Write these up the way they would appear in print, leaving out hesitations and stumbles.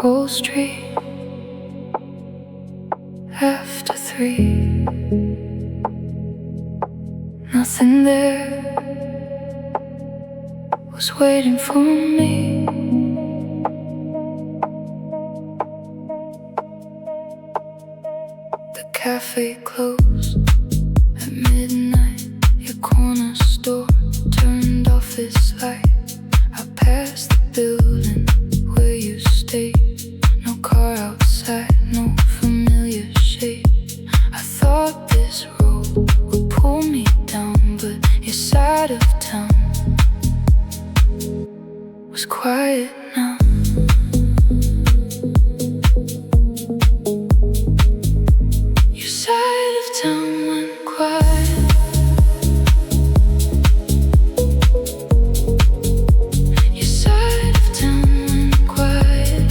Wall Street after 3. Nothing there was waiting for me. The cafe closed at midnight. Your corner store turned off its light. I passed the building where you stayed. No car outside, no familiar shape. I thought this road would pull me down, but your side of town was quiet now. Your side of town went quiet. Your side of town went quiet.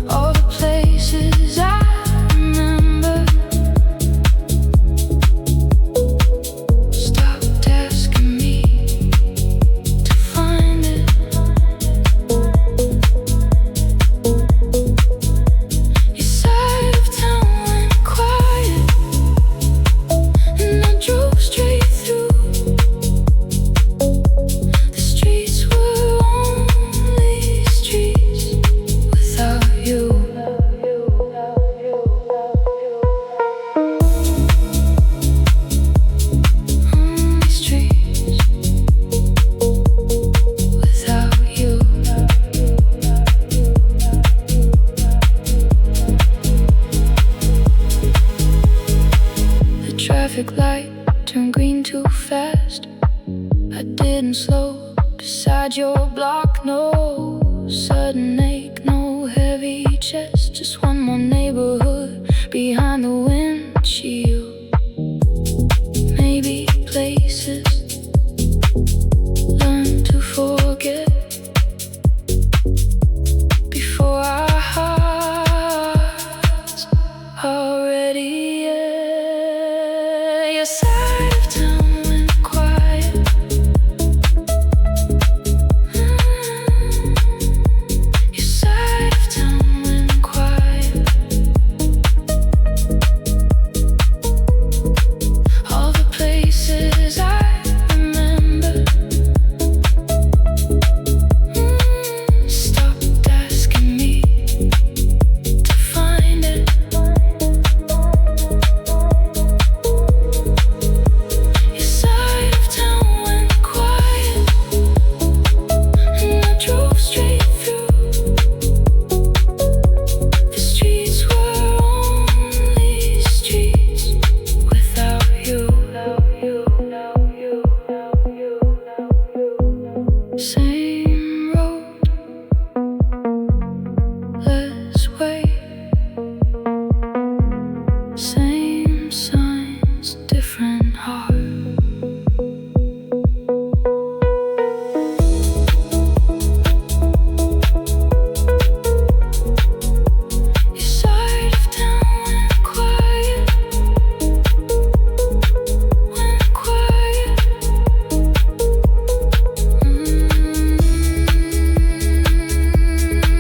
All the places I remember stopped asking me to find it. Your side of town went quiet, and I drove straight through. The streets were only streets without you. Only streets without you. The traffic light turned green too fast. I didn't slow beside your block, no sudden ache, no heavy chest. Just one more neighborhood behind the windshield. Maybe places learn to forget before our hearts are ready. Yeah. Your side of town went quiet. Your side of town went quiet. All the places I remember stopped asking me to find it. Your side of town went quiet, and I drove straight through. The streets were only streets without you. Same road, less wait. Same signs, different heart. Your side of town went quiet, went quiet.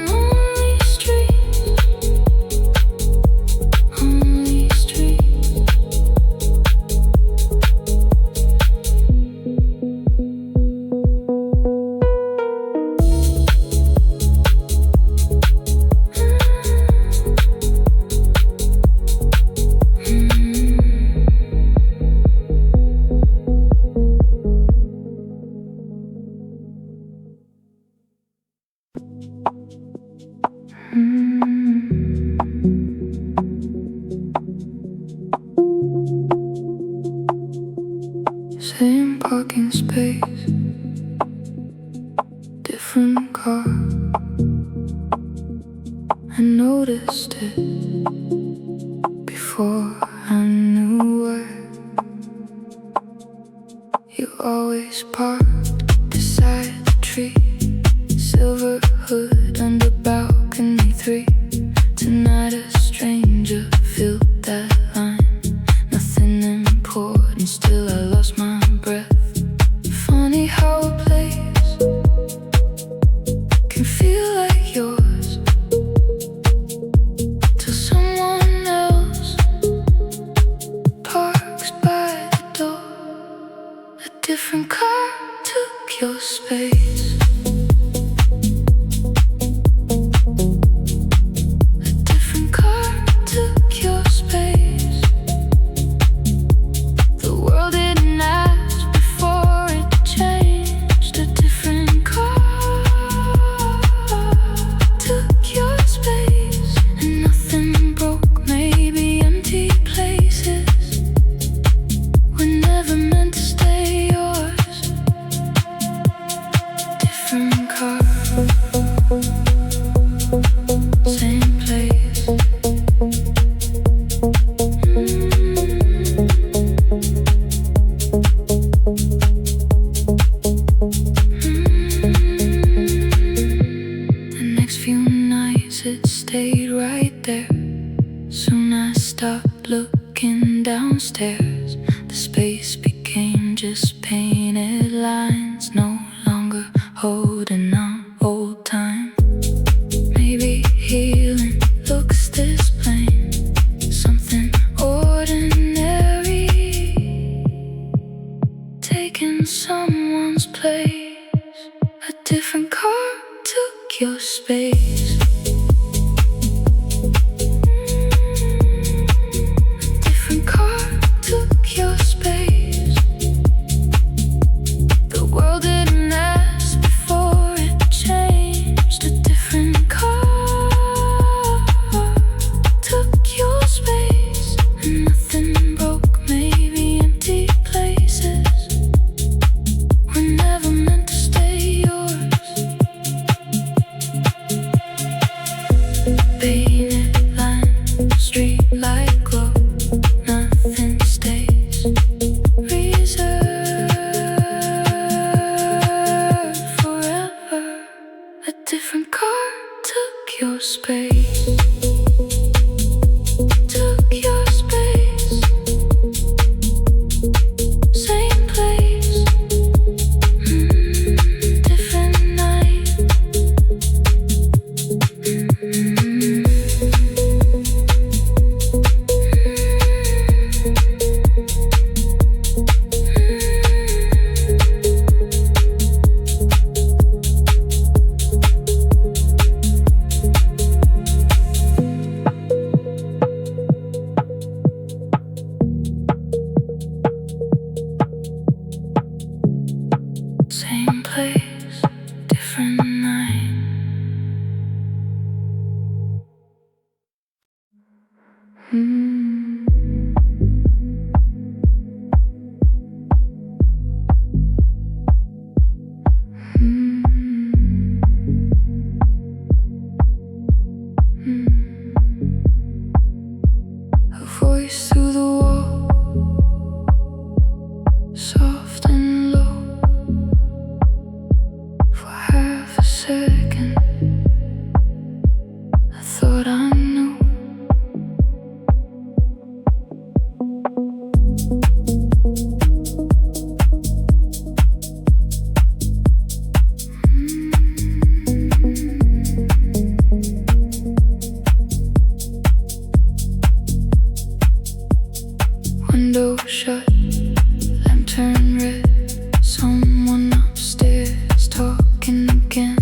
Only streets, only streets. Same parking space, different car. I noticed it before I knew why. You always parked beside the tree, silver hood under balcony 3. Tonight a stranger filled that line. Nothing important, still I lost my breath. Funny how a place can feel like yours till someone else parks by the door. A different car took your space. A different car took your space. The world didn't ask before it changed. A different car took your space. And nothing broke, maybe empty places were never meant to stay yours. Different car, same place. The next few nights it stayed right there. Soon I stopped looking downstairs. The space became just painted lines, no longer holding on old time. Maybe healing looks this plain, something ordinary, taking someone's place. A different car took your space. A different car took your space. The world didn't ask before it changed. A different car took your space. And nothing broke, maybe empty places were never meant to stay yours. Painted line, street light glow, nothing stays. Reserved forever. A different car took your space. Took your space. Same place. Different night. Same place, different night. A voice through the wall, soft and low. For half a second, I thought I knew. Window shut, lamp turned red. Someone upstairs talking again.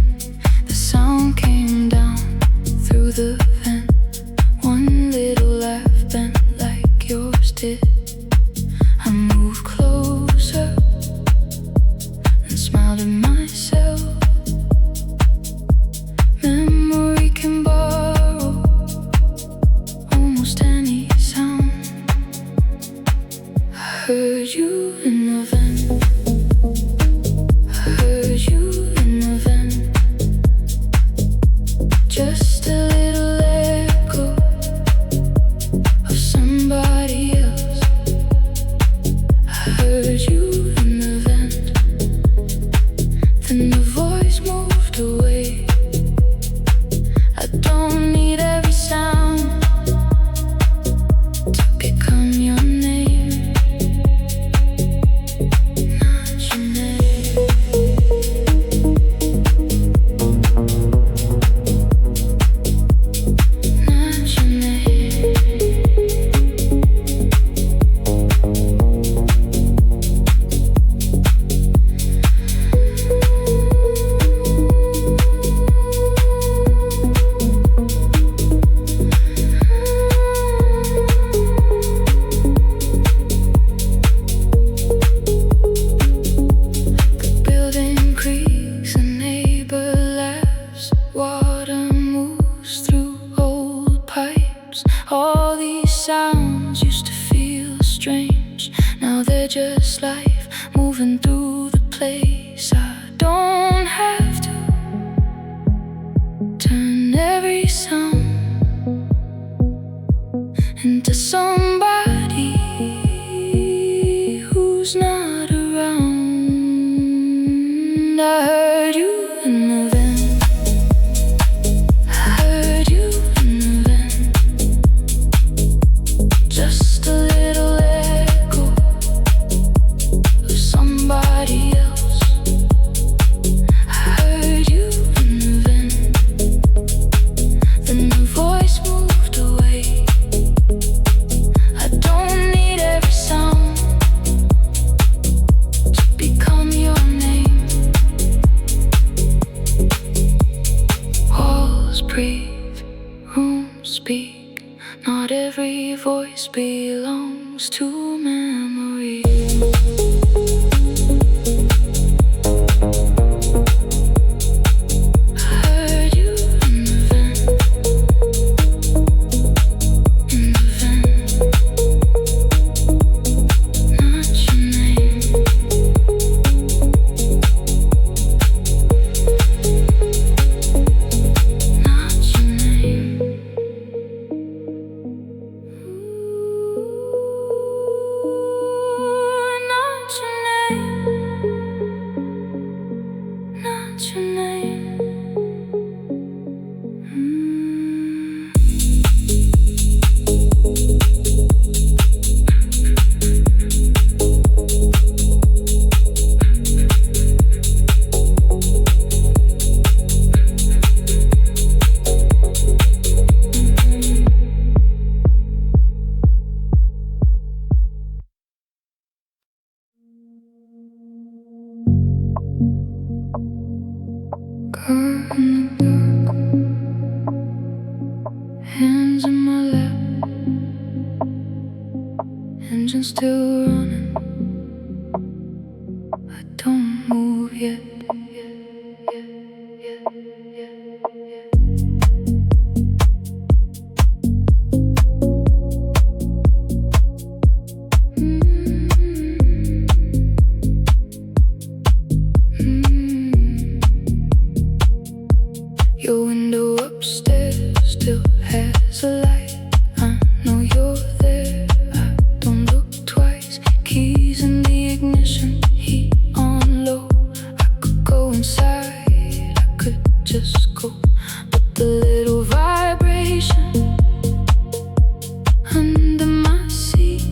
The sound came down through the vent. One little laugh bent like yours did. I moved closer and smiled at myself. Memory can borrow almost any sound. I heard you in the vent. I heard you in the vent. Just a little echo of somebody else. I heard you in the vent. Then the voice moved away. I don't need every sound to become your name. Not your name. water moves through old pipes. All these sounds used to feel strange. Now they're just life moving through the place. I don't have to turn every sound into somebody who's not around. I heard you in the vent. I heard you in the vent. Just a little echo of somebody else. I heard you in the vent. Then the voice moved away. I don't need every sound to become your name. Walls breathe, rooms speak. Not every voice belongs to memory. I heard you in the vent. In the vent. Not your name. Not your name. Not your name. Not your name. Caught in the dark, hands in my lap, engine still running. I don't move yet. Your window upstairs still has a light. I know you're there. I don't look twice. Keys in the ignition, heat on low. I could go inside, I could just go. But the little vibration under my seat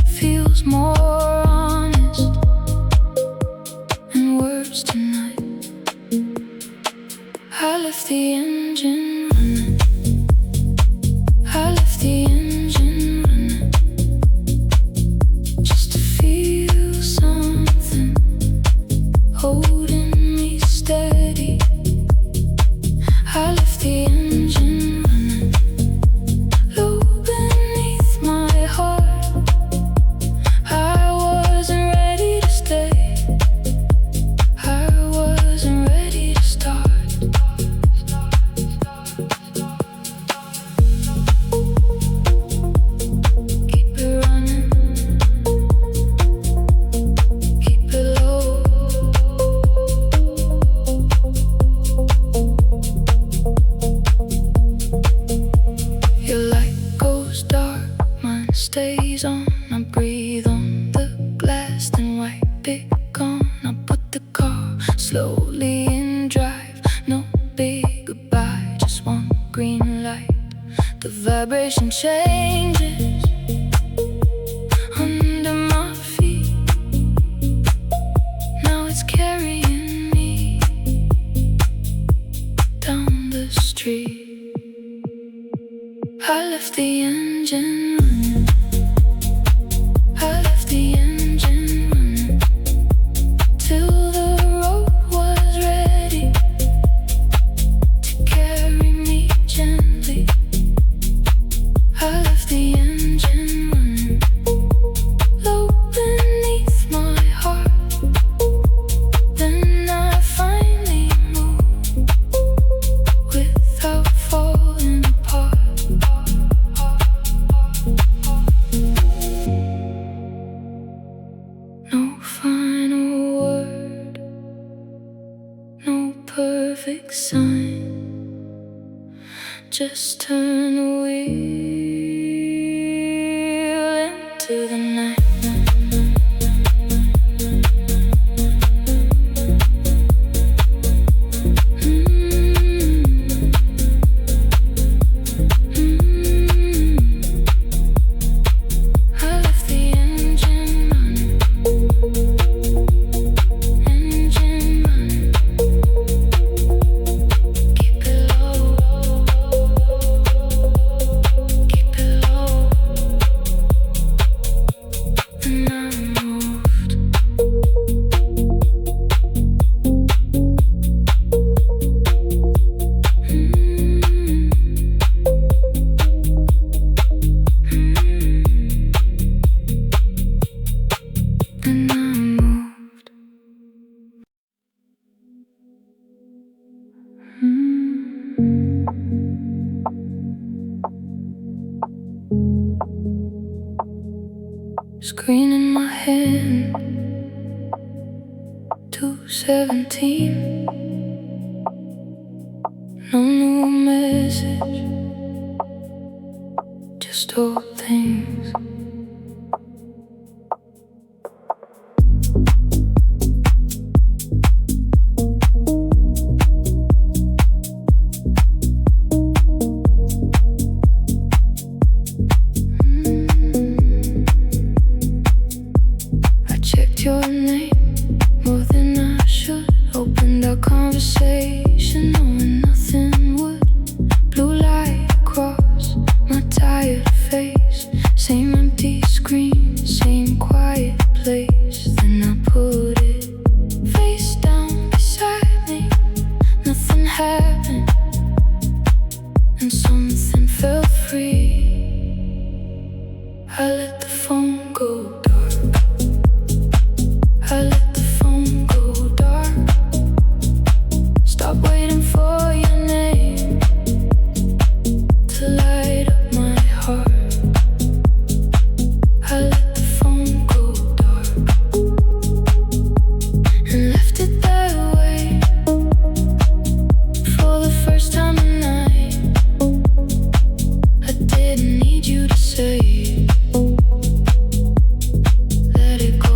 feels more honest and worse tonight. I left the engine running. I left the engine running just to feel something holding me steady. I left the engine running low beneath my heart. I wasn't ready to stay. I wasn't ready to start. Keep it running, keep it low. Your light goes dark, mine stays on. I breathe on the glass, then wipe it gone. I put the car slowly in drive. No big goodbye, just one green light. The vibration changes under my feet. Now it's carrying me down the street. I left the engine running. I left the engine running till the road was ready to carry me gently. I left the engine running low beneath my heart. Then I finally moved. perfect sign. Just turn the wheel into the night. Screen in my hand, 2:17. No new message, just old things. Your name more than I should. Opened our conversation knowing nothing would. Blue light across my tired face. Same empty screen, same quiet place. Then I put it face down beside me. Nothing happened and something felt free. I let the phone go dark. I let the phone go dark. Stop waiting for your name to light up my heart. I let the phone go dark and left it that way for the first time tonight. I didn't need you to say it. Let it go.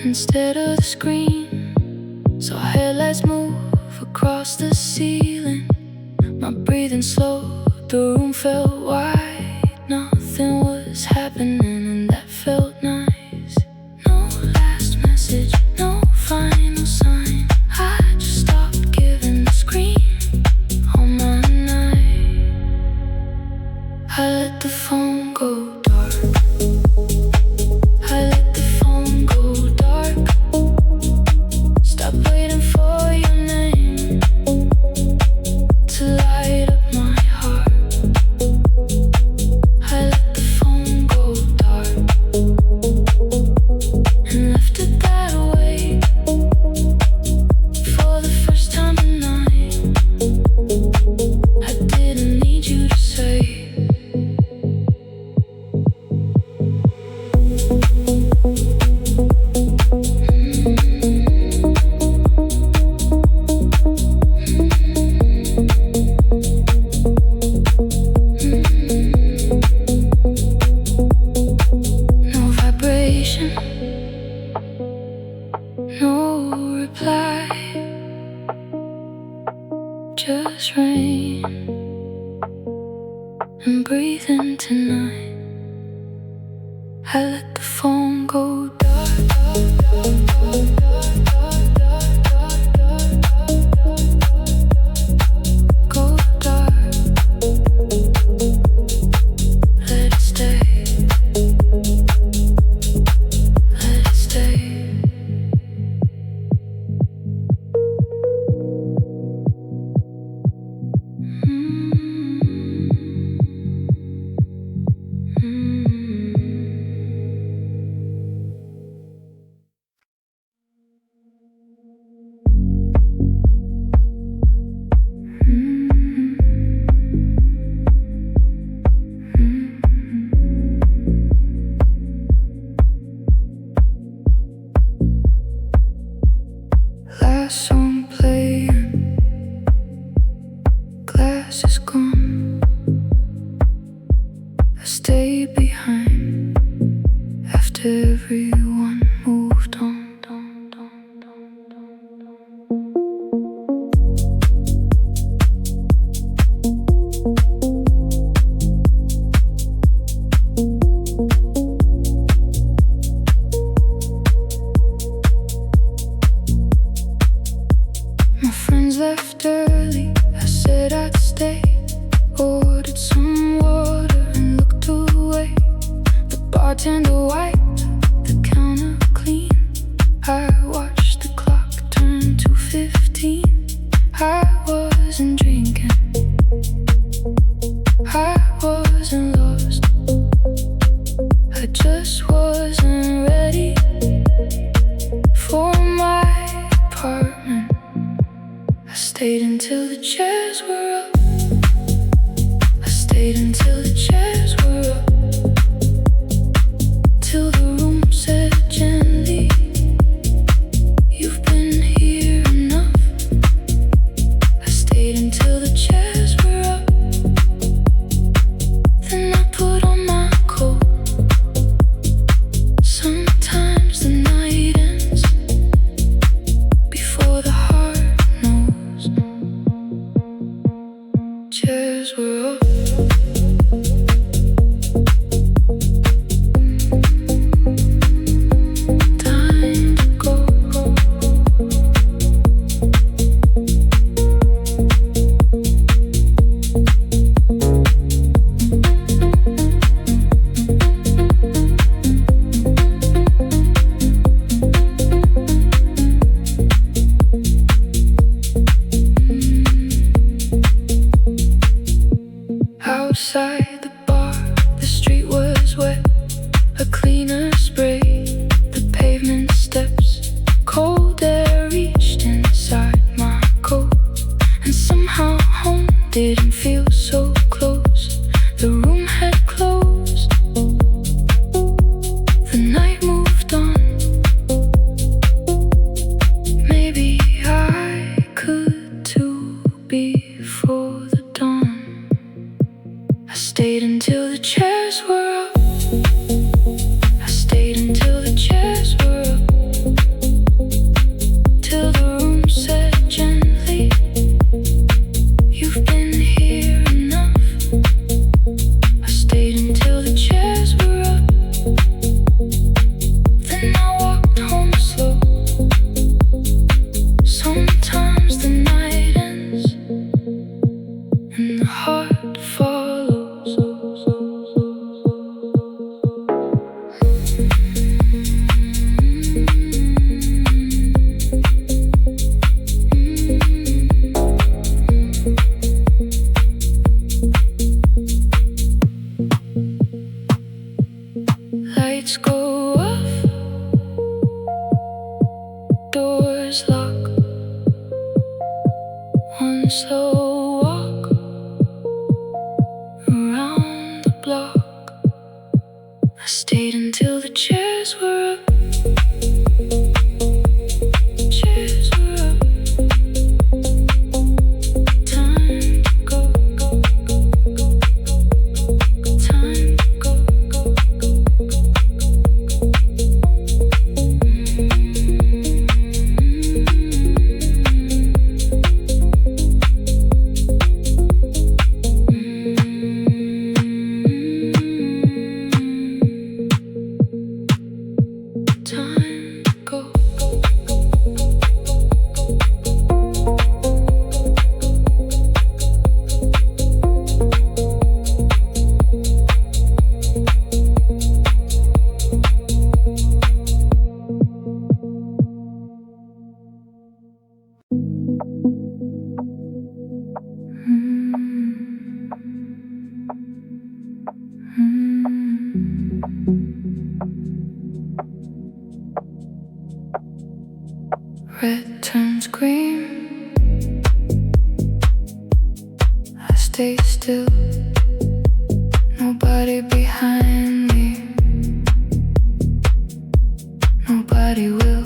Instead of the screen, so hey, let's move across the ceiling. My breathing slowed, the room felt wide. Nothing was happening and that felt nice. No last message, no final sign. I just stopped giving the screen all my night. I let the phone go dark. I let the phone go dark. Stop waiting for your name to light up my heart. I let the phone go dark and left it that way for the first time tonight. I didn't need you to say it. No reply, just rain and breathing tonight. I let the phone go dark. Go dark. Let it stay. Let it stay. last song playing, glass is gone. I stayed behind after everyone moved on. My friends left early, I said I'd stay. Ordered some water and looked away. The bartender wiped the counter clean. I watched the clock turn to 15. I wasn't drinking, I wasn't lost, I just wasn't ready for my apartment. I stayed until the chairs were up. I stayed until the chairs were up. Till the room said gently, "You've been here enough." I stayed until the chairs were up. Then I put on my coat. Sometimes the night ends before the heart knows. Chairs were up. Time to go. Outside the bar, the street was wet. A cleaner sprayed the pavement steps. Cold air reached inside my coat, and somehow home didn't feel so close. The room had closed. The night moved on. Maybe I could too before the dawn. I stayed until the chairs were up. I stayed until the chairs were up. Till the room said gently, "You've been here enough." I stayed until the chairs were up. Then I walked home slow. Sometimes the night ends and the heart follows. Lights go off, doors lock. One slow walk around the block. I stayed until the chairs were up. Chairs were up. Time to go. Time to go. Time to go. Red turns green. I stay still. Nobody behind me. Nobody will.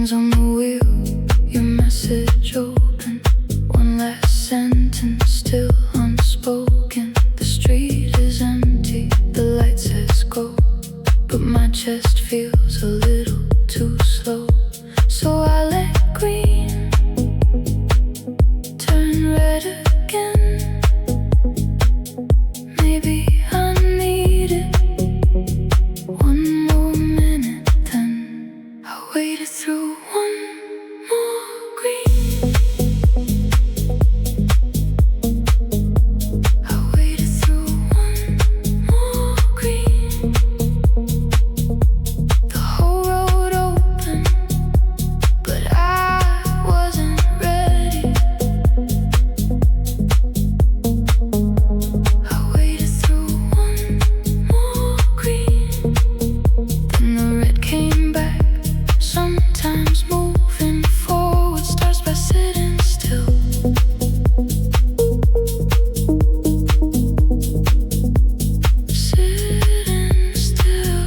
hands on the wheel, your message open. One last sentence still unspoken. The street is empty, the light says go, but my chest feels a little too slow. So I let green turn red again. Maybe I need it one more minute, then I waited through one more green. I waited through one more green. The whole road open, but I wasn't ready. I waited through one more green. Then the red came back. Sometimes moving forward starts by sitting still. Sitting still.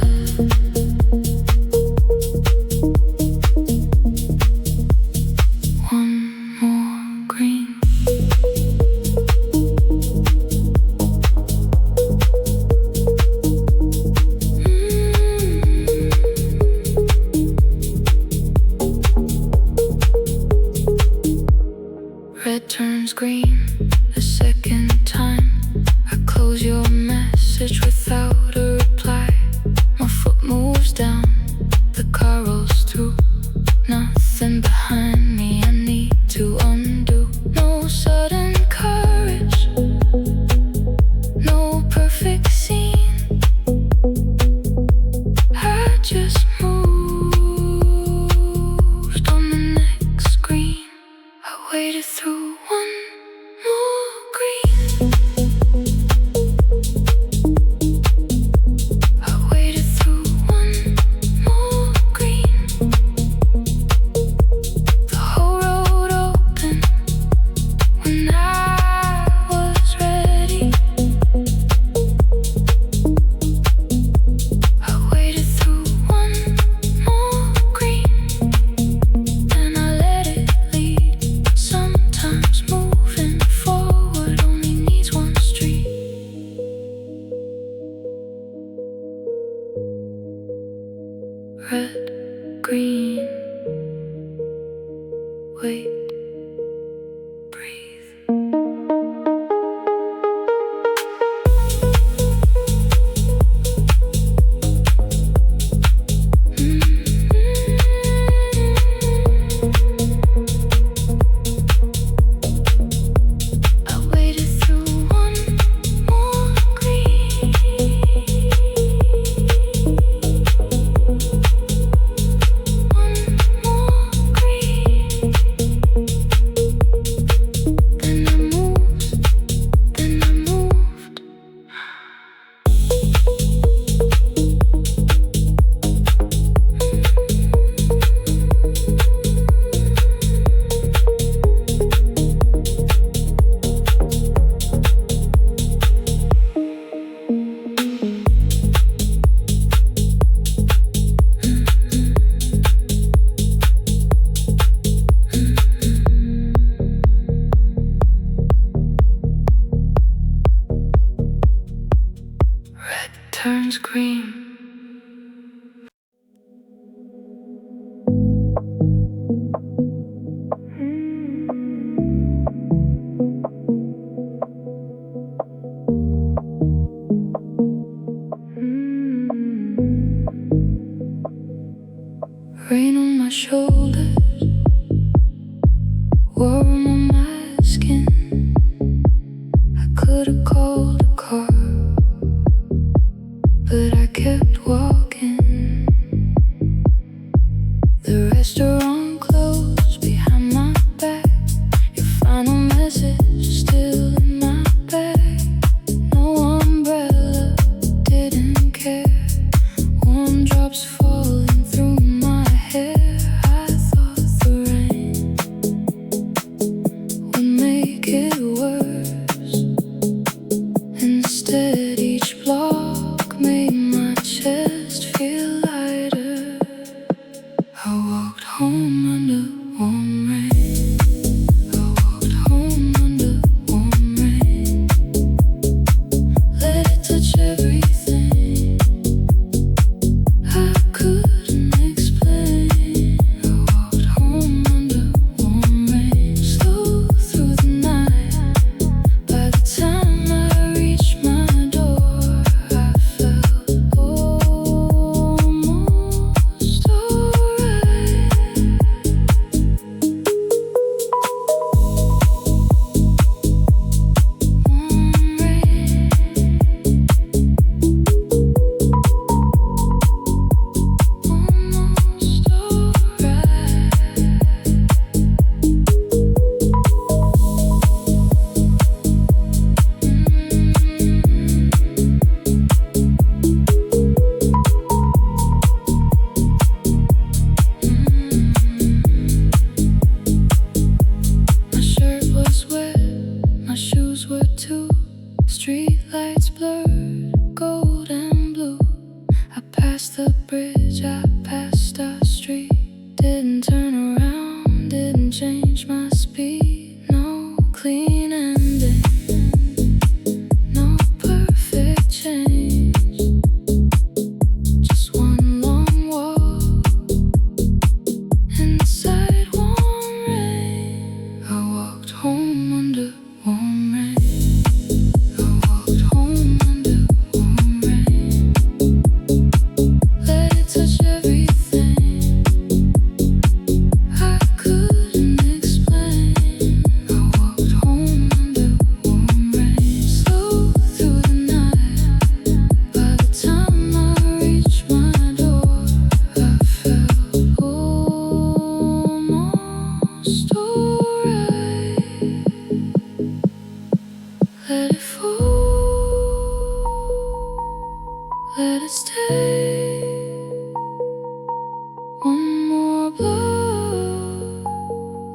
One more green. Red turns green a second time. I close your message without a reply. My foot moves down, the car rolls through. Nothing behind me I need to undo. No sudden courage, no perfect scene. I just moved on the next green. I waited through one more green. I waited through one more green. The whole road open when I was ready. I waited through one more green, and I let it lead. Sometimes moving forward only needs one street. Red, green, wait, breathe. I waited through one more green. One more green. Then I moved, then I moved. Red turns green. Rain on my shoulders, warm on my skin. I could've called a car, but I kept walking. The restaurant closed behind my back. Your final message still in my bag. No umbrella, didn't care. Warm drops falling through my hair. I thought the rain would make it worse. Instead, each block made my chest feel lighter. I walked home under warm rain. I walked home under warm rain. Let it touch everything I couldn't explain. I walked home under warm rain. Slow through the night. By the time I reached my door, I felt almost alright. Warm rain. Almost alright. My shirt was wet, my shoes were too. Street lights blurred, gold and blue. I passed the bridge, I passed our street. Didn't turn around, didn't change my speed. No clean ending, no perfect change. Just one long walk inside warm rain. I walked home under warm rain. I walked home under warm rain. Let it touch everything I couldn't explain. I walked home under warm rain. Slow through the night. By the time I reached my door, I felt almost alright. Let it fall, let it stay. One more blow,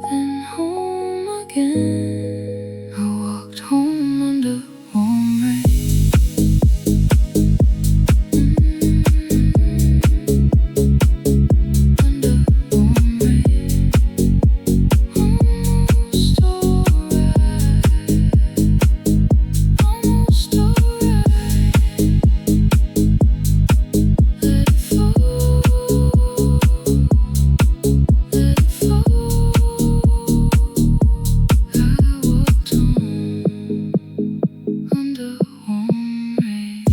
then home again. I walked home under warm rain. Under warm rain. Almost alright. Almost alright. Let it fall. Let it fall. I walked home under warm rain.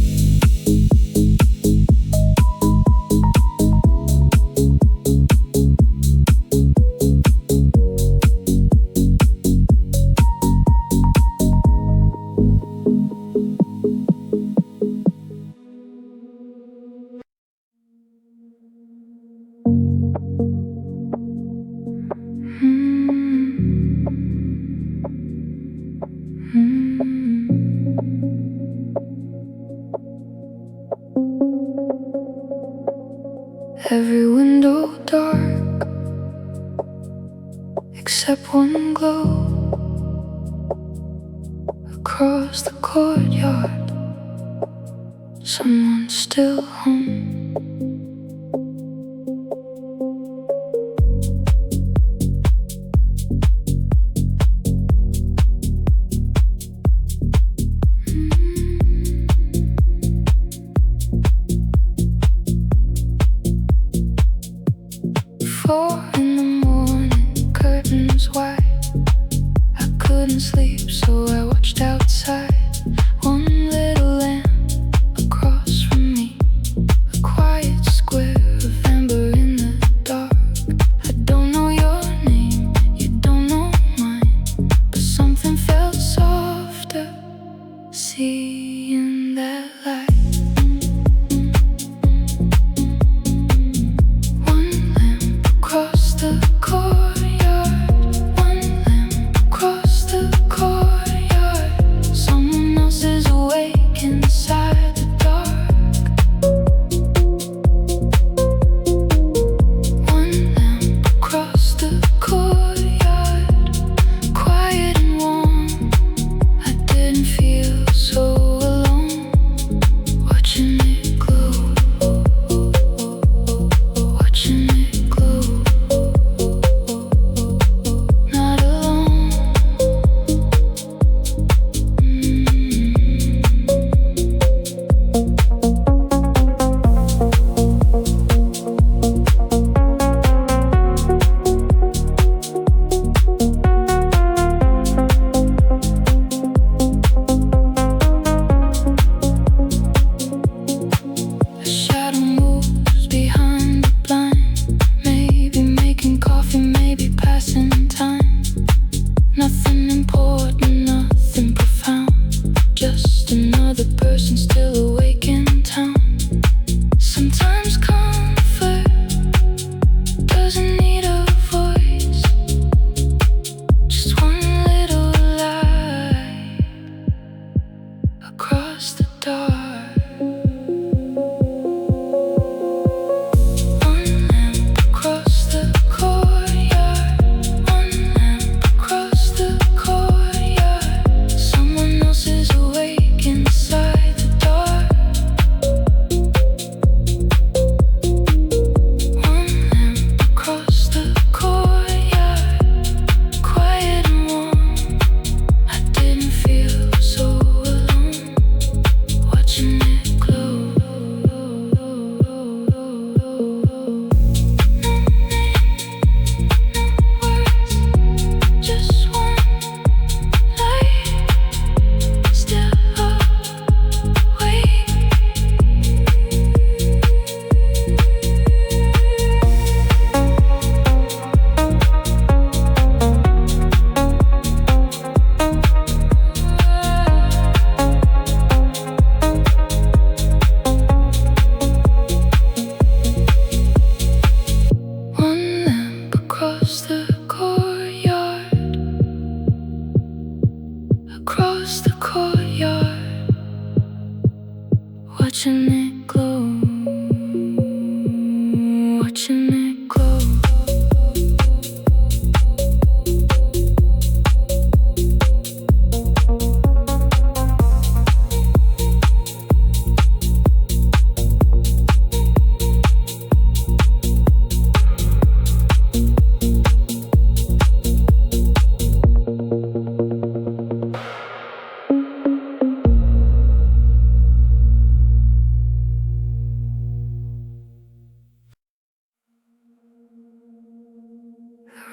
Every window dark except one glow. Across the courtyard, someone's still home. Four in the morning, curtains wide. I couldn't sleep, so I watched outside. One little lamp across from me, a quiet square of amber in the dark. I don't know your name, you don't know mine, but something felt softer seeing that light. One lamp across the courtyard, one lamp across the courtyard. Someone else is awake.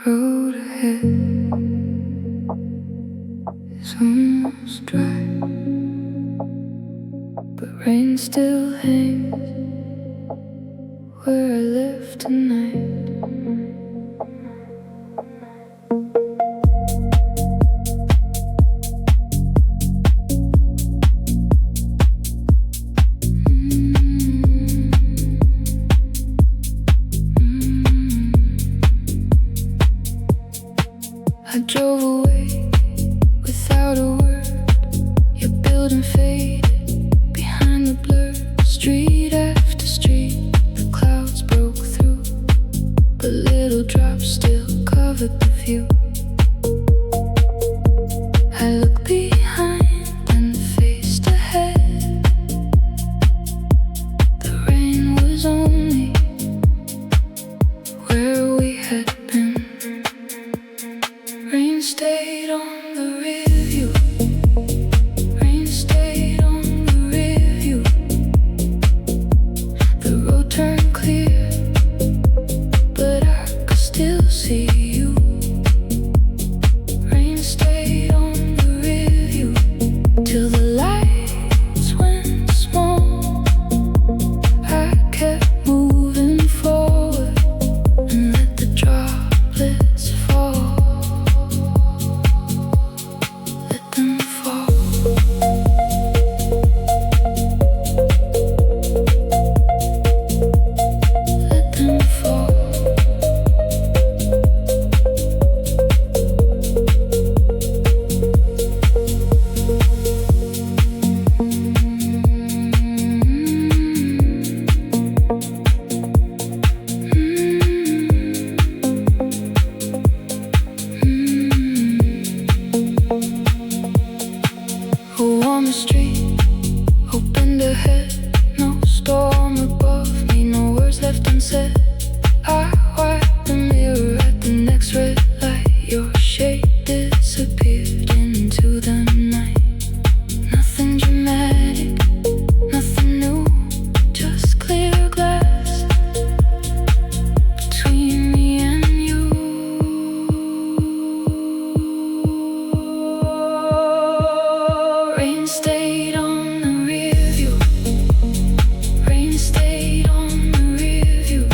road ahead is almost dry, but rain still hangs where I live tonight. I drove away without a word. Your building faded behind the blur. Street after street, the clouds broke through, but little drops still covered the view. I looked behind and faced ahead. The rain was only where we had been. Rain stayed on the rear view. Rain stayed on the rear view. The road turned clear, but I could still see you. Rain stayed on the rear view till the lights went small. I kept moving forward and let the droplets fall. Let them fall. Let them fall. A warm street opened ahead. No storm above me, no words left unsaid. I wiped the mirror at the next red light. Your shape disappeared into the night. Nothing dramatic, nothing new, just clear glass between me and you. Rain stayed on the rear view. Rain stayed on the rear view.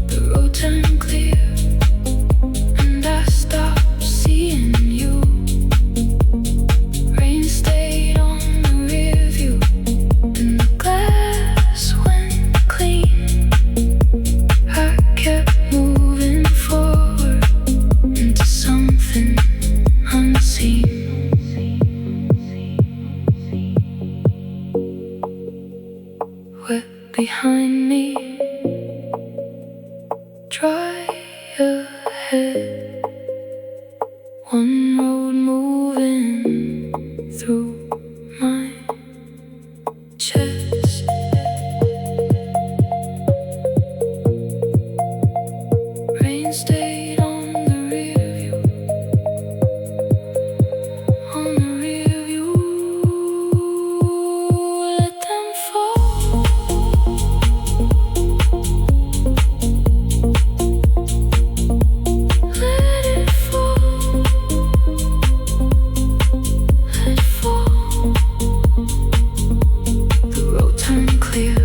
The road turned clear and I stopped seeing you. Rain stayed on the rear view and the glass went clean. I kept moving forward into something unseen. Wet behind me, dry ahead. One road moving through my chest. Rain stayed on the rear view. On the rear view. Let them fall. Let it fall. Let it fall. The road turned clear.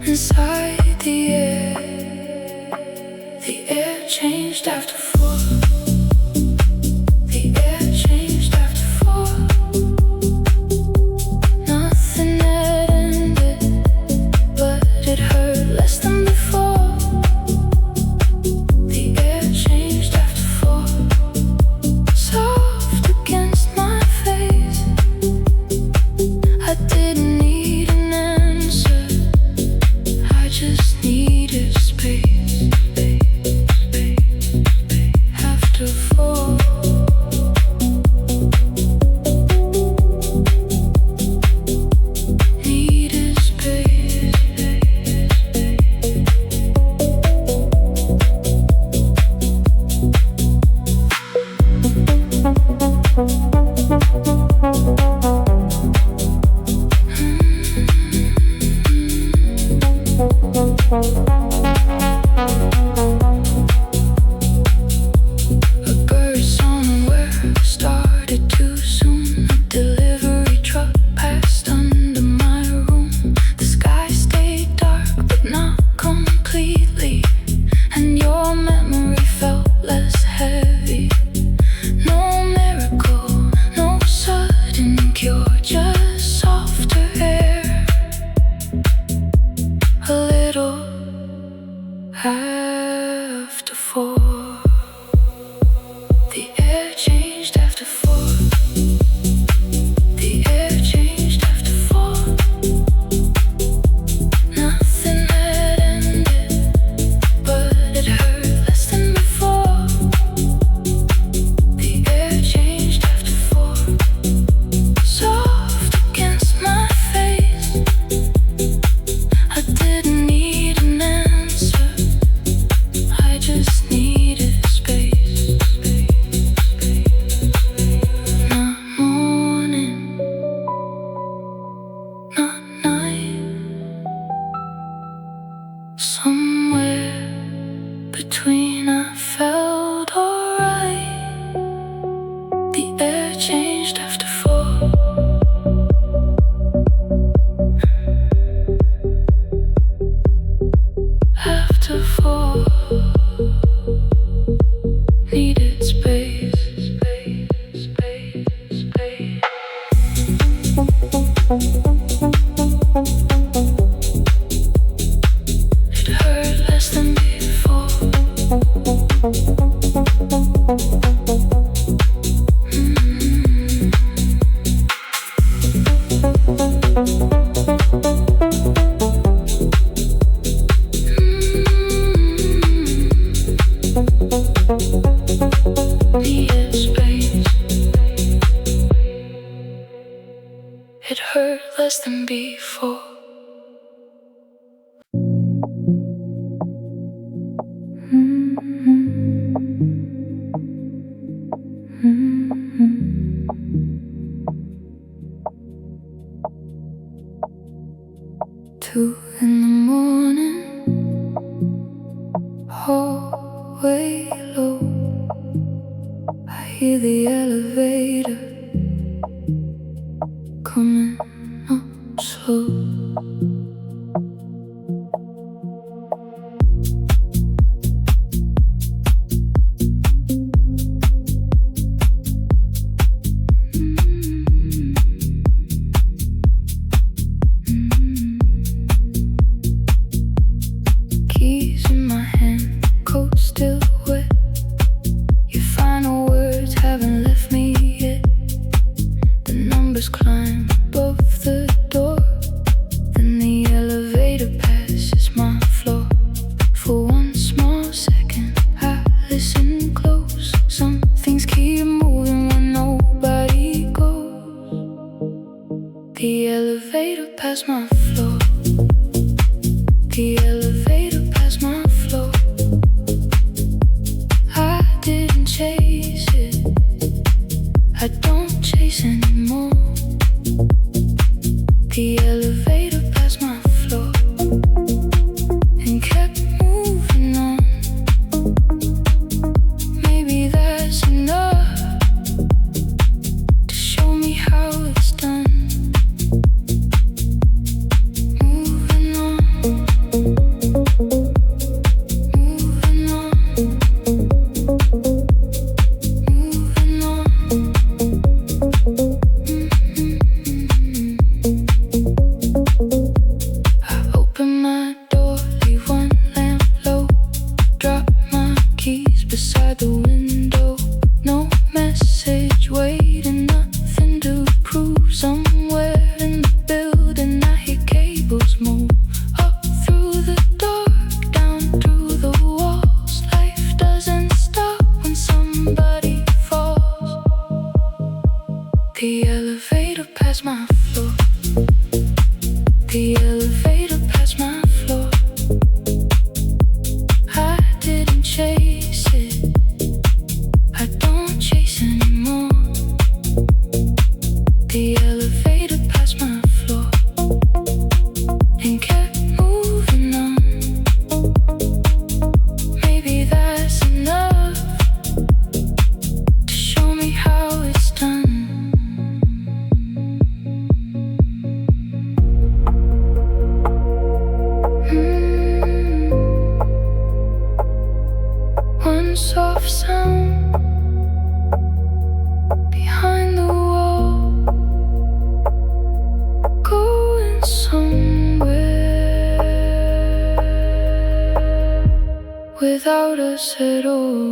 inside the air changed after four. The air changed after four. Nothing had ended, but it hurt less than before. The air changed after four. Soft against my face. I didn't need an answer, I just needed space. After four. Needed space. A bird song where I started too soon. A delivery truck passed under my room. The sky stayed dark but not completely, and your memory felt less heavy. No miracle, no sudden cure, just softer air. A little after four. The air changed after four. The air changed after four. Nothing had ended, but it hurt less than before. The air changed after four. Soft against my face. I didn't need an answer, I just needed space. Not morning, not night. Somewhere between I felt alright. The air changed after four. After four. Needed space, space, space, space. It hurt less than before. Needed space. It hurt less than before. Two in the morning, hallway low. I hear the elevator coming up slow. Keys in my hand, coat still wet. Your final words haven't left me yet. soft sound behind the wall, going somewhere without us at all.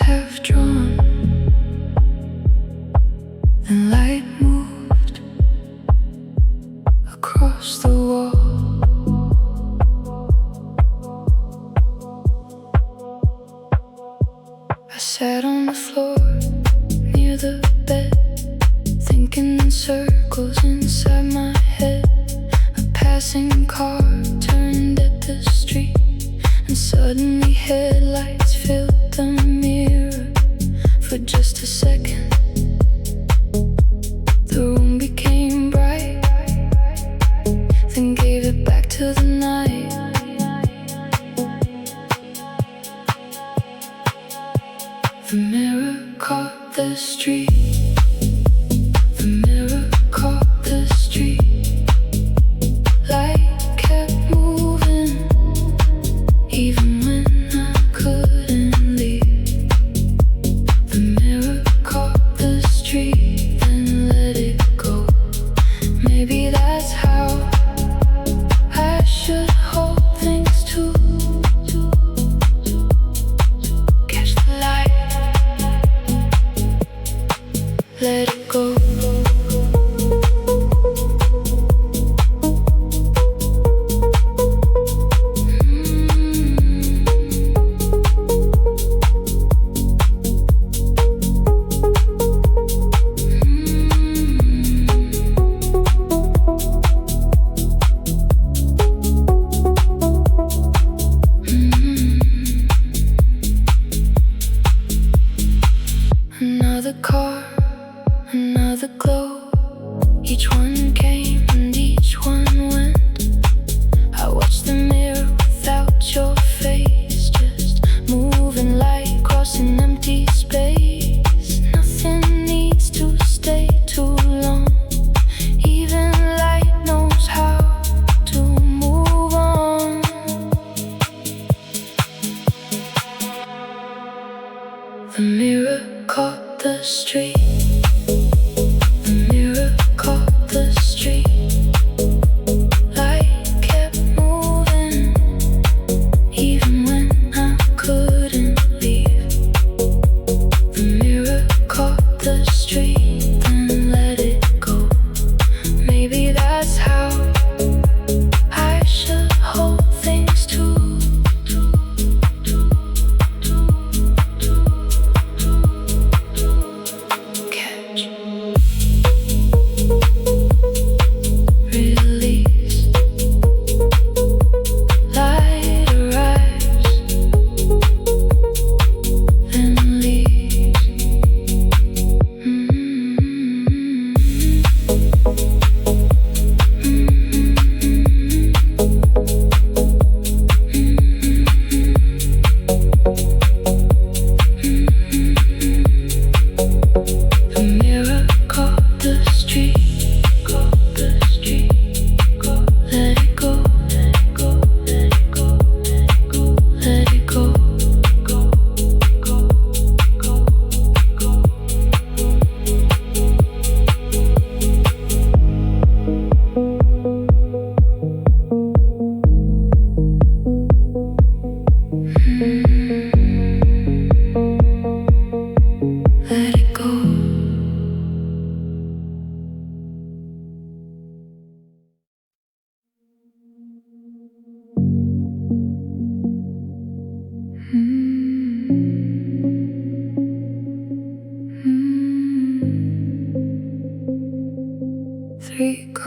Half drawn and light moved across the wall. I sat on the floor near the bed, thinking in circles inside my head. A passing car turned at the street, and suddenly headlights filled the mirror. For just a second, the room became bright, then gave it back to the night. The mirror caught the street. The mirror caught the street. Light kept moving, even when I couldn't leave. The mirror caught the street, then let it go. Maybe that's how I should hold things too. Catch the light, let it go. Another car, another glow. Each one came and each one went. I watched the mirror without your face, just moving light across an empty space. Nothing needs to stay too long. Even light knows how to move on. The mirror caught the street. The mirror caught the street. Light kept moving, even when I couldn't leave. The mirror caught the street, then let it go. Maybe that's how I should hold things too. Catch.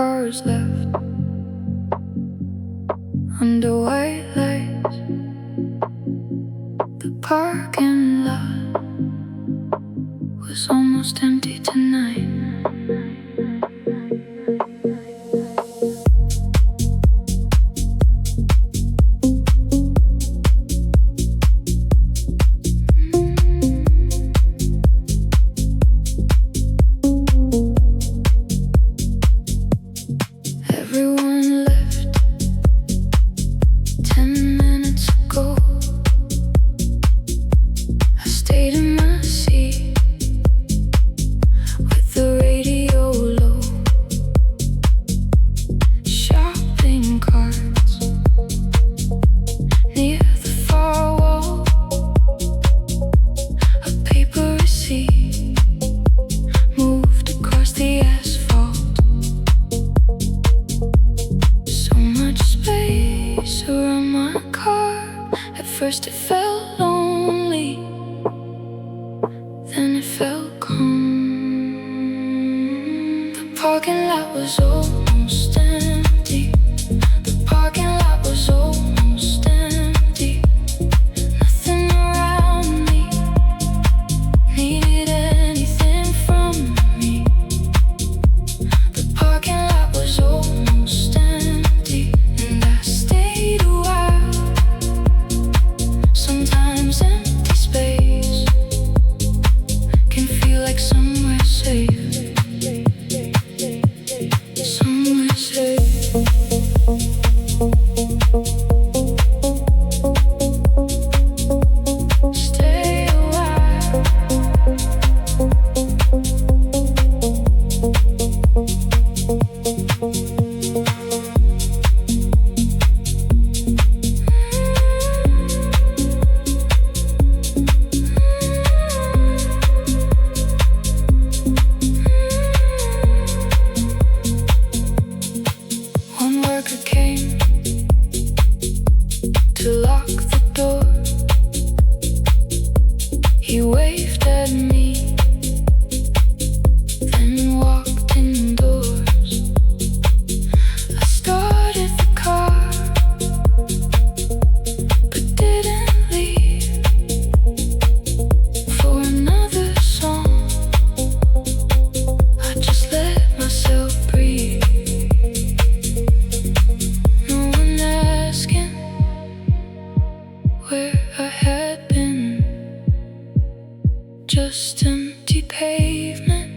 cars left under white lights. The parking lot was almost empty tonight. Everyone left 10 minutes ago. I stayed in my seat with the radio low. Shopping carts near the far wall. A paper receipt moved across the asphalt. So much space around my car. At first it felt lonely, then it felt calm. The parking lot was almost empty. The parking lot was almost empty. Nothing around me needed anything from me. The parking lot was almost empty, and I stayed a while. Sometimes empty space can feel like somewhere safe. Somewhere safe. Stay a while. One worker came to lock the door. He waved at me, then walked indoors. I started the car, but didn't leave for another song. I just let myself breathe. No one asking where I had been. Just empty pavement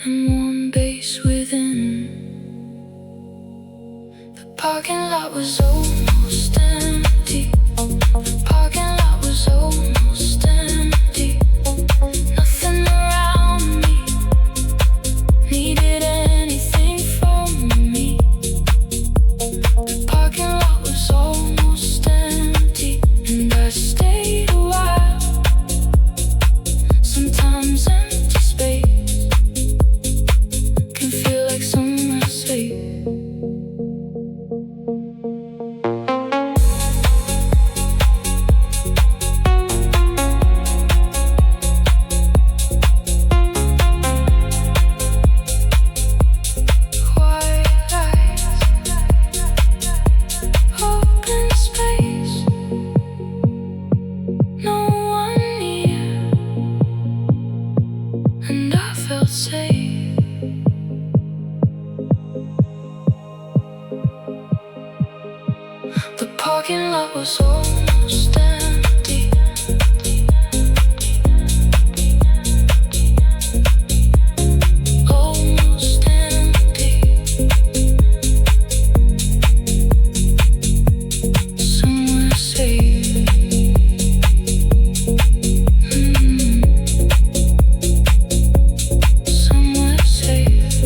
and warm bass within. The parking lot was almost empty. The parking lot was almost empty. Nothing around me needed anything from me. The parking lot was almost empty, and I stayed a while. Sometimes empty space can feel like somewhere safe. White lights, open space, no one near, and I felt safe. The parking lot was almost empty. Almost empty. Somewhere safe. Somewhere safe.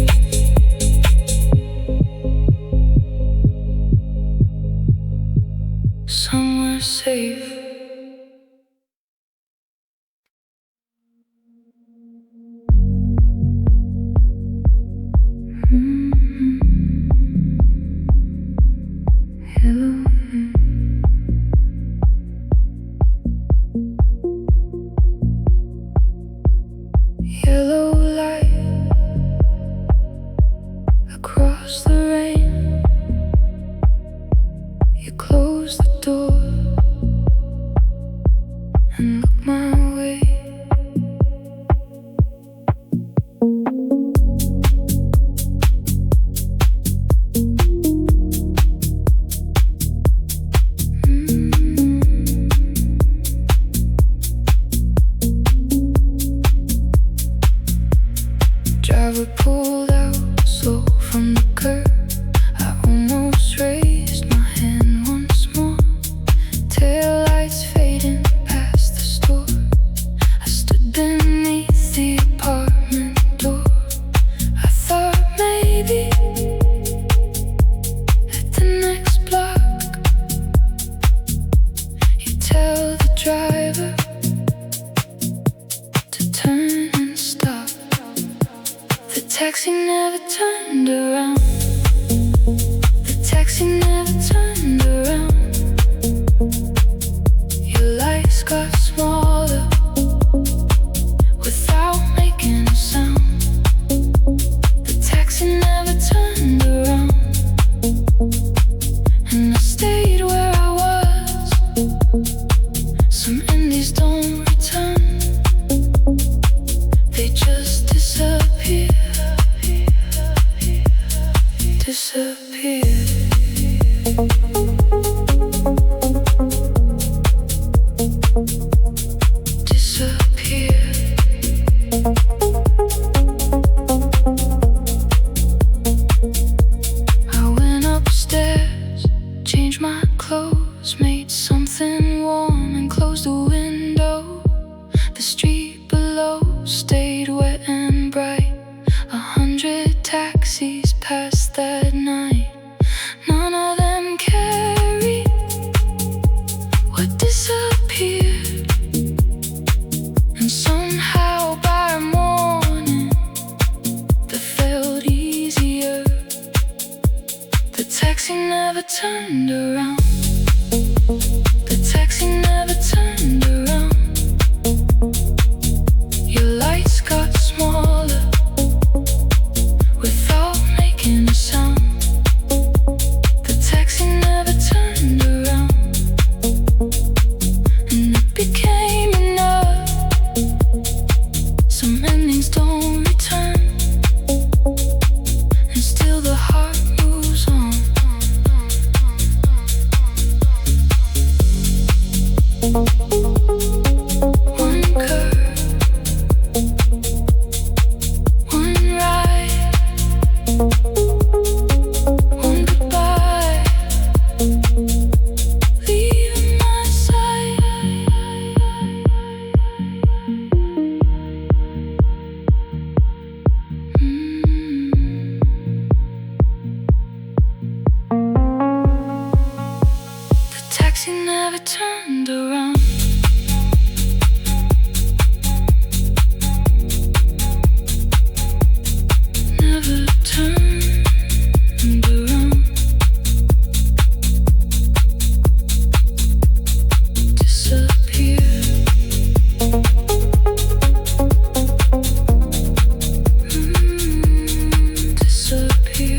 Somewhere safe. Hello. Yellow light driver pulled out slow from the curb. I almost raised my hand once more. Taillights fading past the store. I stood beneath the apartment door. I thought maybe at the next block you tell the driver to turn and stop. The taxi never turned around. The taxi never turned around. Your lights got smaller without making a sound. The taxi never turned around, and I stayed where I was. Some endings don't return, they just disappear. Disappear. Disappear. I went upstairs, changed my clothes, made something warm and closed the window. The street below stayed wet and bright. 100 taxis passed that night. None of them carried what disappeared, and somehow by morning they felt easier. The taxi never turned around. The taxi never turned around. Your lights got smaller without making a sound. The taxi never turned around, and it became enough. Some endings don't return, and still the heart moves on. One curve, one ride, one goodbye, leaving my side. The taxi never turned around. Never turned around. Disappear. Disappear.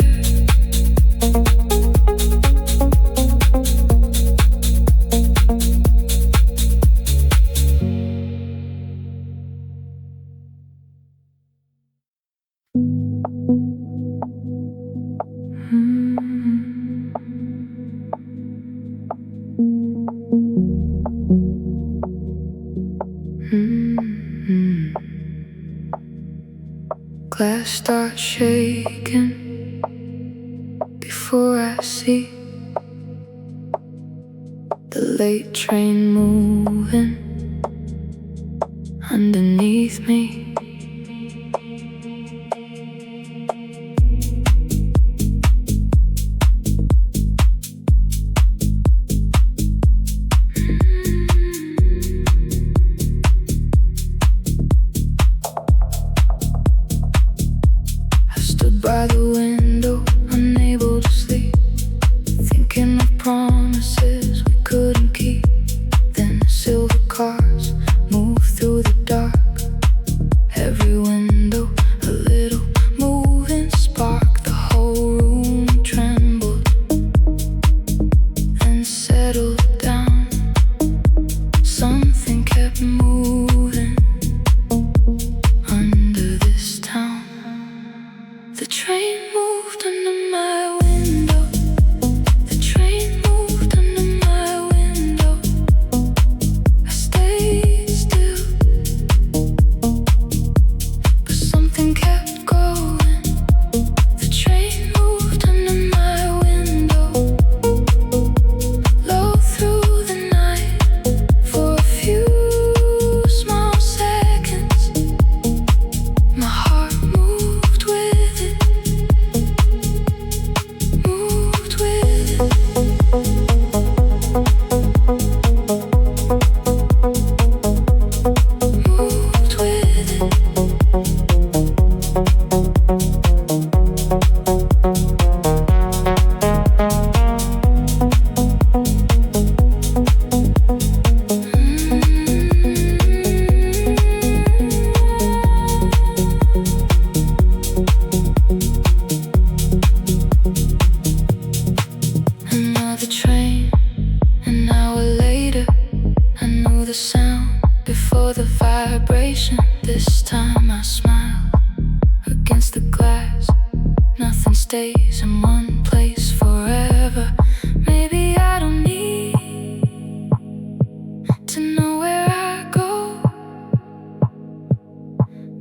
Glass starts shaking before I see the late train moving underneath me. By the window, unable to sleep, thinking of promises we couldn't keep. Then silver cars move through the dark. Every window, a little moving spark. The whole room trembled and settled down. Something kept moving under this town. The train moved ocean. This time I smile against the glass. Nothing stays in one place forever. Maybe I don't need to know where I go.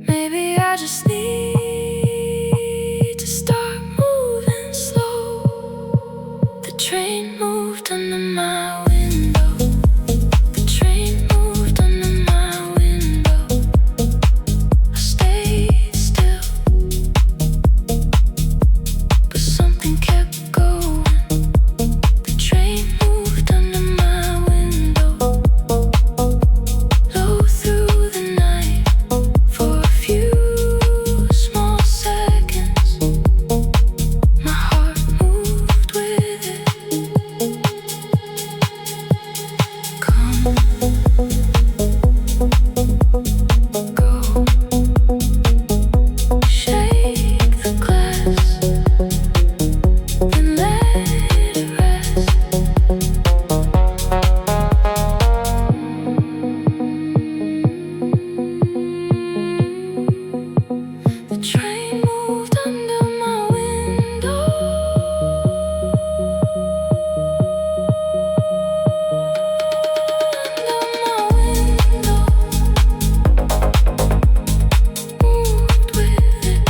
Maybe I just need to start moving slow. The train moved under my window. The train moved under my window. I stayed still, but something kept going. The train moved under my window, low through the night for a few small seconds. My heart moved with it. Come, go, shake the glass, then let it rest. The train moved under my window. Under my window, moved with it,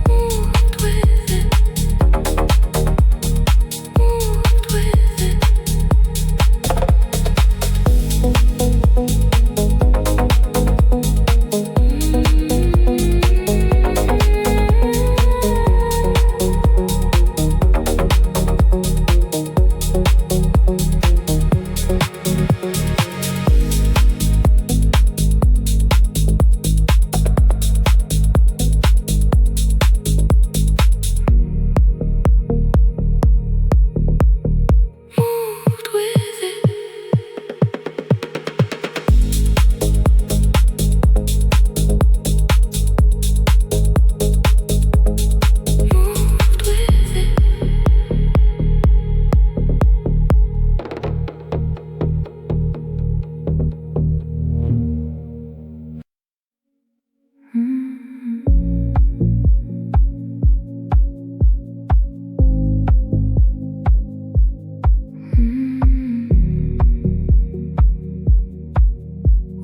moved with it, moved with it. Moved with it. Moved with it.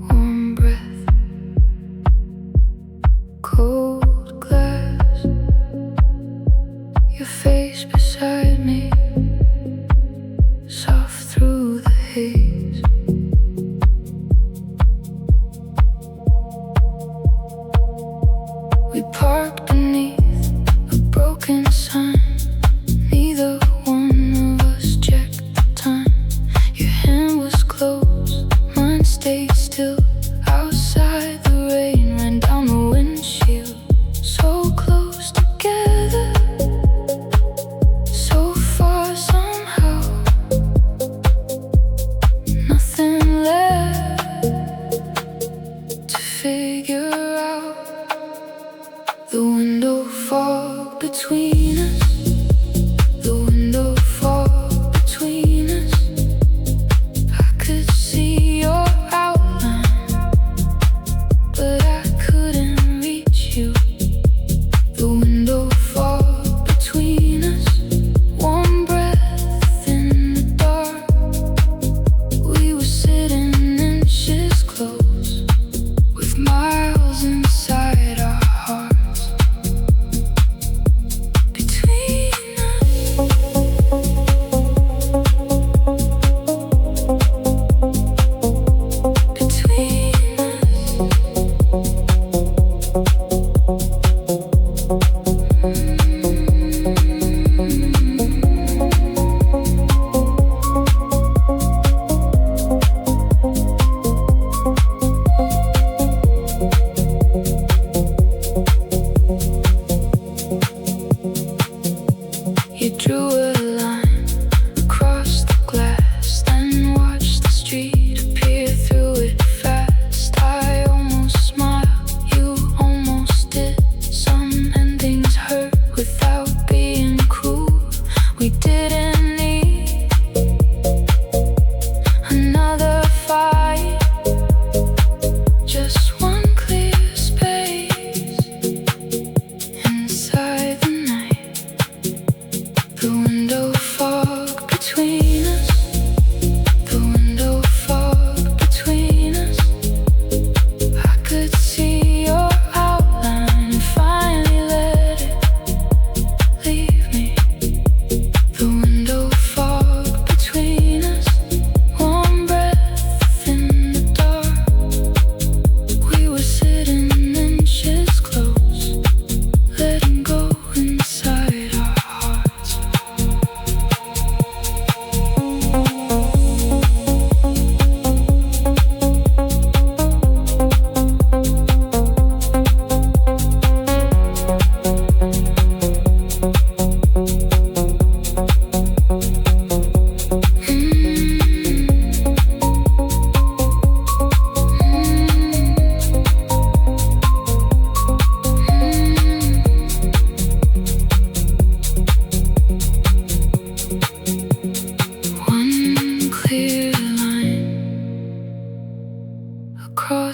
Warm breath, cold glass, your face beside me, soft through the haze. We parked beneath a broken sign. Neither one of us checked the time. Your hand was closed, mine stayed still. Outside the rain ran down the windshield. So close together, so far somehow. Nothing left to figure out. The wind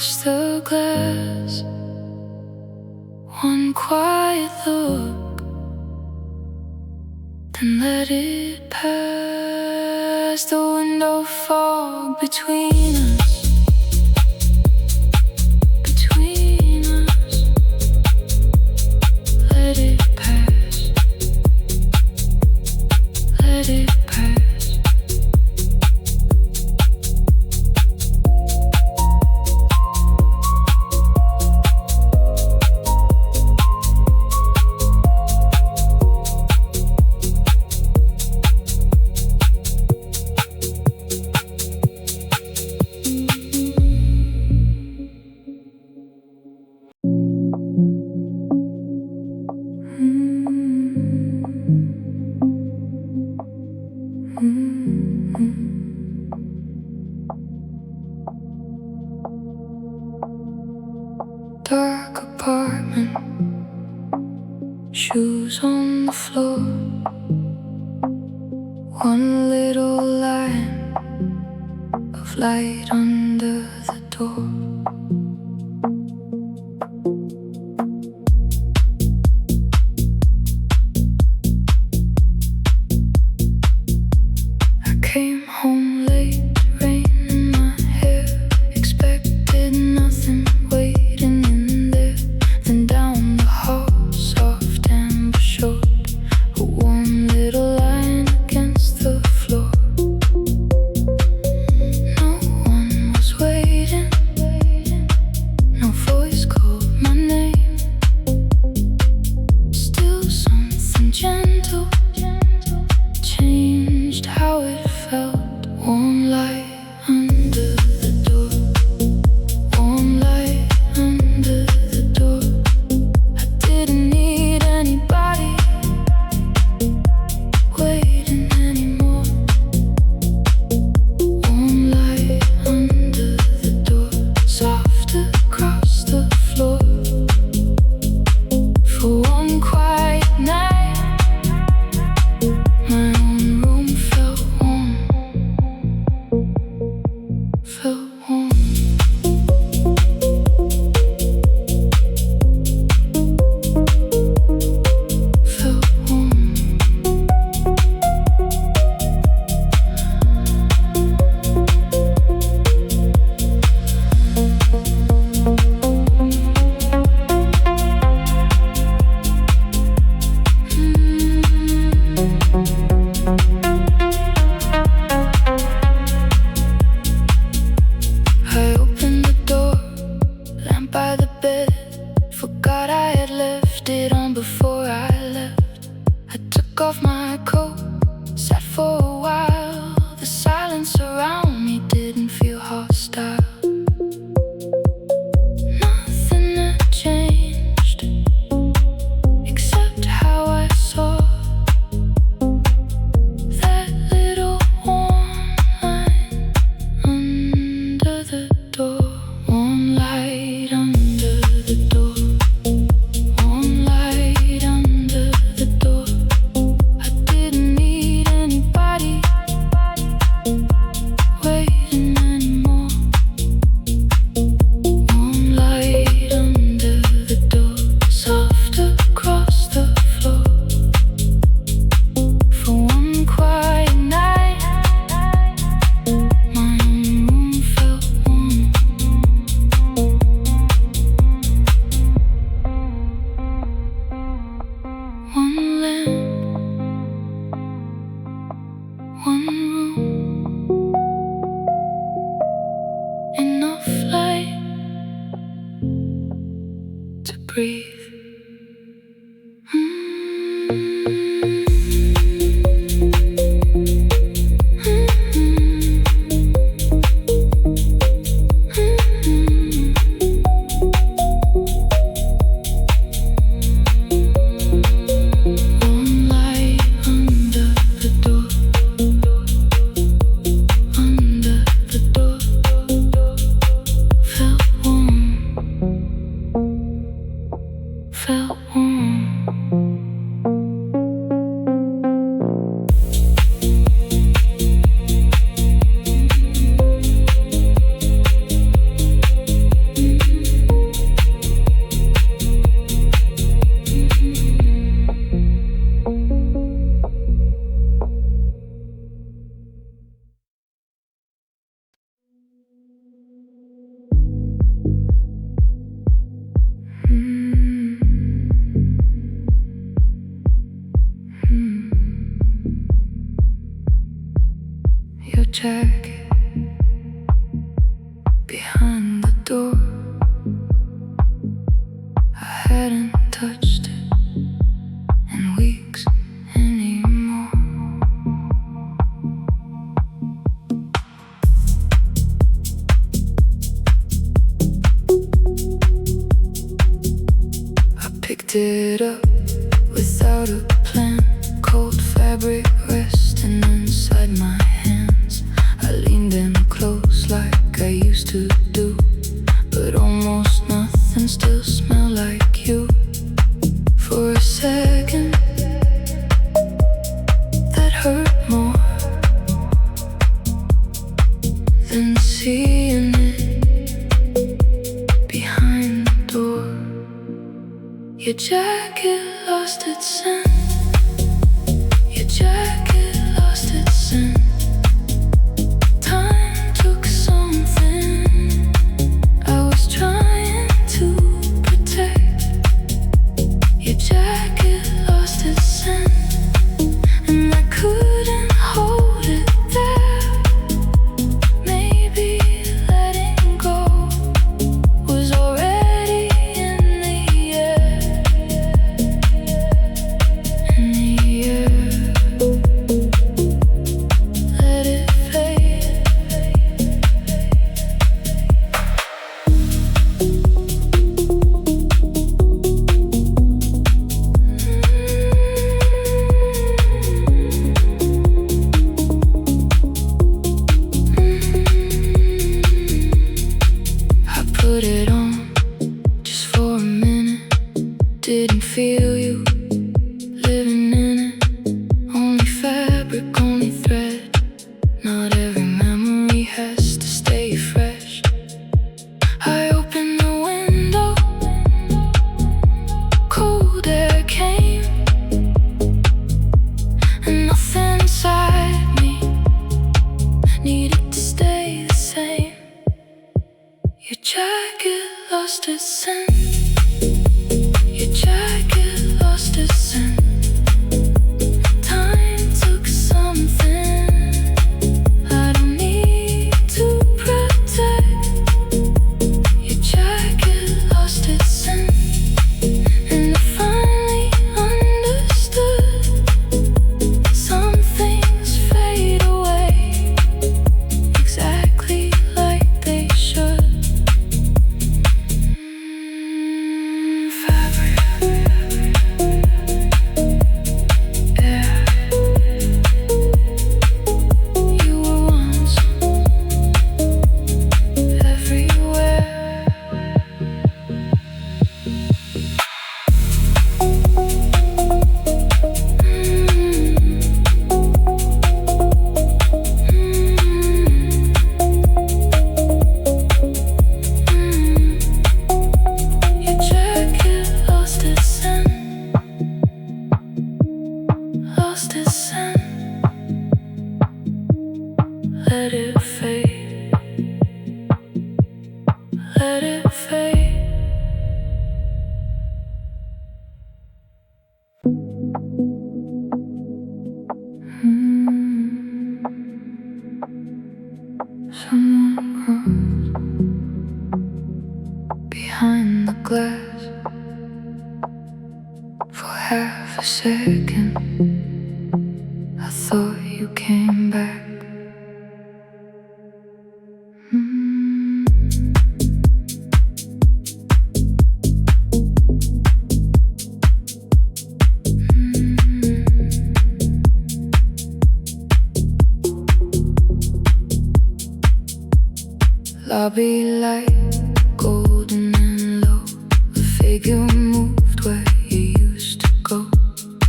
across the glass. One quiet look, then let it pass. The window fog between us, between us. Let it pass, let it pass. Dark apartment, shoes on the floor. One little line of light under the door. I came home late, rain in my hair. Expected nothing, waiting in there. Then down the hall, soft amber short. A warm little line against the floor. No one was waiting. No voice called my name. Still something gentle changed how it felt. Warm light under the door. Warm light under the door. I didn't need anybody waiting anymore. Warm light under the door. Soft across the floor. For one quiet night, my own room felt warm. Felt warm. Felt warm. I opened the door, lamp by the bed. Forgot I had left it on before I left. I took off my coat, sat for a while. The silence around me didn't feel hostile. Nothing had changed, except how I saw that little warm line under the door. Warm light under the door. Warm light under the door. I didn't need anybody waiting anymore. Warm light under the door. Soft across the floor. For one quiet night, my own room felt warm. One lamp, one room, enough light to breathe. Warm light under the door. Under the door. Felt warm. picked it up without a plan. Cold fabric resting inside my hands. I leaned in close like I used to do, but almost nothing still smelled like you. For a second, that hurt more than seeing it behind the door. Your jacket lost its scent. Your jacket lost its scent. Time took something I was trying to protect. Your jacket lost its scent, and I couldn't hold it there. Maybe letting go was already in the air. In the air. Let it fade. I put it on just for a minute. Didn't feel you living in it. Only fabric, only thread. Not every memory has to stay fresh. I opened the window. Cold air came, and nothing inside me needed to stay the same. Your jacket lost its scent. Your jacket lost its scent. Time took something I don't need to protect. Your jacket lost its scent, and I finally understood. Some things fade away exactly like they should. Fabric, air. You were once everywhere. Your jacket lost its scent. Lost its scent. Let it fade. Let it fade. Someone crossed behind the glass. For half a second, I thought you came back. Lobby light, golden and low. The figure moved where you used to go.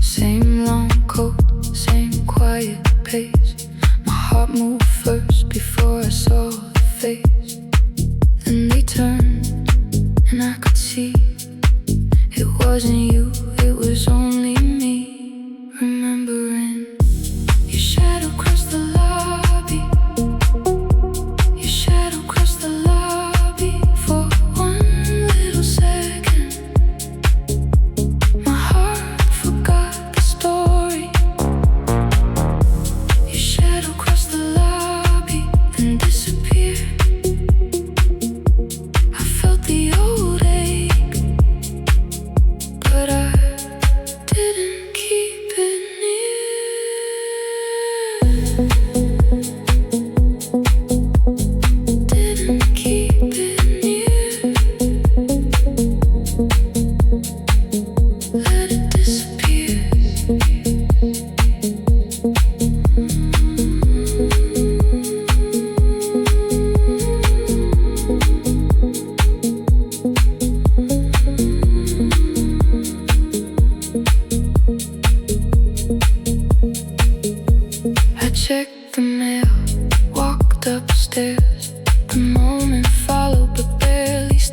Same long coat, same quiet pace. My heart moved first before I saw the face. Then they turned, and I could see it wasn't you, it was only me. Remembering your shadow crossed the lobby. Your shadow crossed the lobby for one little second. My heart forgot the story. Your shadow crossed the lobby, then disappeared. I felt the old ache, but I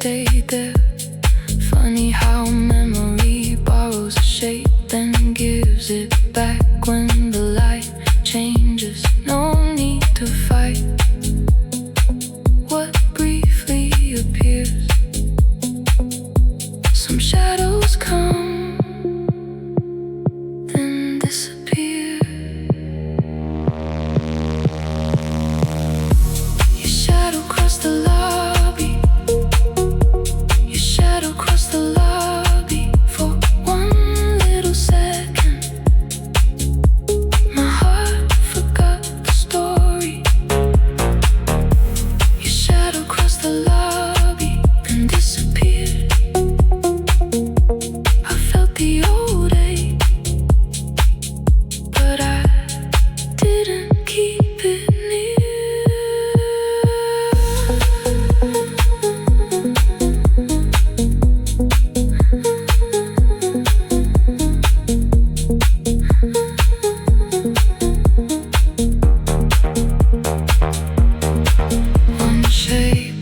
stayed there. Funny how memory borrows a shape, then gives it back when the light changes. No need to fight what briefly appears. Some shadows come, then disappear. Your shadow crossed the lobby. Your shadow crossed the lobby for one little second. My heart forgot the story. Your shadow crossed the lobby and disappeared. I felt the old ache, but I didn't keep it near. One shape,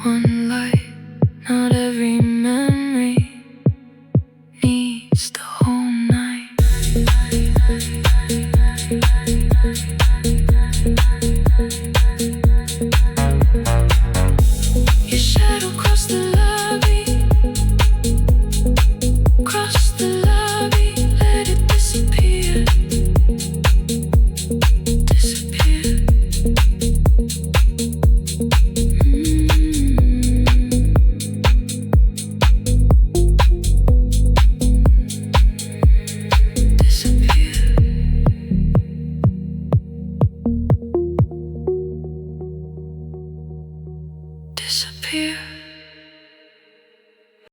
one light, not every memory needs the whole night. Your shadow crossed the lobby, crossed the lobby, let it disappear, disappear. Disappear.